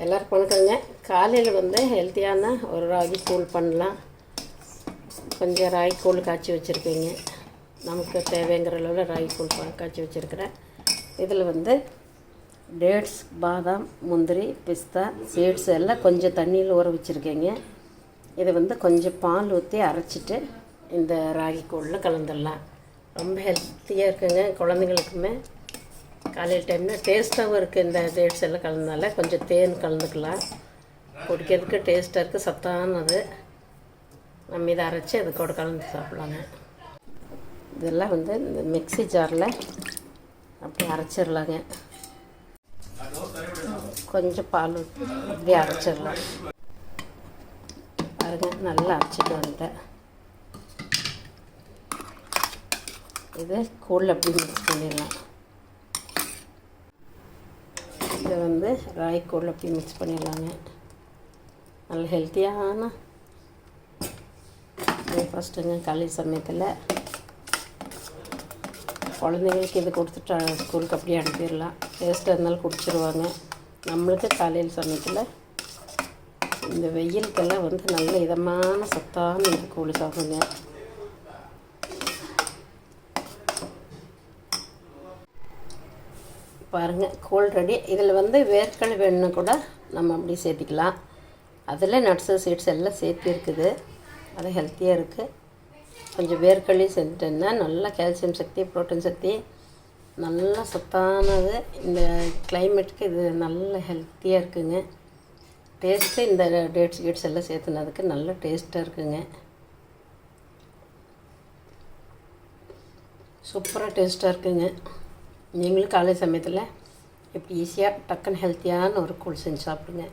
எல்லாருக்கும் வணக்கங்க. காலையில் வந்து ஹெல்த்தியான ஒரு ராகி கூழ் பண்ணலாம். கொஞ்சம் ராகி கூழ் காய்ச்சி வச்சுருக்கேங்க. நமக்கு தேவைங்கிற அளவில் ராகி கூழ் காய்ச்சி வச்சுருக்கிறேன். இதில் வந்து டேட்ஸ், பாதாம், முந்திரி, பிஸ்தா, சீட்ஸ் எல்லாம் கொஞ்சம் தண்ணியில் ஊற வச்சுருக்கேங்க. இதை வந்து கொஞ்சம் பால் ஊற்றி அரைச்சிட்டு இந்த ராகி கூழில் கலந்துடலாம். ரொம்ப ஹெல்த்தியாக இருக்குங்க. குழந்தைங்களுக்குமே காலையில் டைமில் டேஸ்ட்டாகவும் இருக்குது. இந்த டேட்ஸ் எல்லாம் கலந்தனால கொஞ்சம் தேன் கலந்துக்கலாம். குடிக்கிறதுக்கு டேஸ்ட்டாக இருக்குது, சத்தானது. நம்ம இதை அரைச்சி அது கூட கலந்து சாப்பிட்லாங்க. இதெல்லாம் வந்து இந்த மிக்ஸி ஜாரில் அப்படி அரைச்சிடலாங்க. கொஞ்சம் பால் ஊற்றி அப்படியே அரைச்சிடலாம். பாருங்கள், நல்லா அரைச்சிட்டு வந்துட்டேன். இதை கூழ் அப்படி மிக்ஸ் பண்ணிடலாம். இதை வந்து ராகி கூழ் அப்படி மிக்ஸ் பண்ணிடலாங்க. நல்ல ஹெல்த்தியான பிரேக்ஃபாஸ்ட்டுங்க. காலை சமயத்தில் குழந்தைங்களுக்கு இது கொடுத்துட்டு ஸ்கூலுக்கு அப்படியே அனுப்பிடலாம். டேஸ்ட்டாக இருந்தாலும் குடிச்சிருவாங்க. நம்மளுக்கு காலையில் சமயத்தில் இந்த வெயிலுக்கெல்லாம் வந்து நல்ல இதமான சத்தான இந்த கூழ் சாப்பிடுங்க. பாருங்கள், கூழ் ரெடி. இதில் வந்து வேர்க்கடலை வேணும்னா கூட நம்ம அப்படி சேர்த்திக்கலாம். அதில் நட்ஸு, சீட்ஸ் எல்லாம் சேர்த்து இருக்குது. அது ஹெல்த்தியாக இருக்குது. கொஞ்சம் வேர்க்கடலையும் சேர்த்துட்டோன்னா நல்லா கால்சியம் சக்தி, ப்ரோட்டீன் சக்தி, நல்லா சத்தானது. இந்த கிளைமேட்டுக்கு இது நல்ல ஹெல்த்தியாக இருக்குங்க. டேஸ்ட்டு இந்த டேட்ஸ் கீட்ஸ் எல்லாம் சேர்த்துனதுக்கு நல்ல டேஸ்ட்டாக இருக்குங்க. சூப்பராக டேஸ்ட்டாக இருக்குங்க. நீங்களும் காலை சமயத்தில் இப்படி ஈஸியாக டக்குன்னு ஹெல்த்தியான ஒரு கூழ் செஞ்சு சாப்பிடுங்க.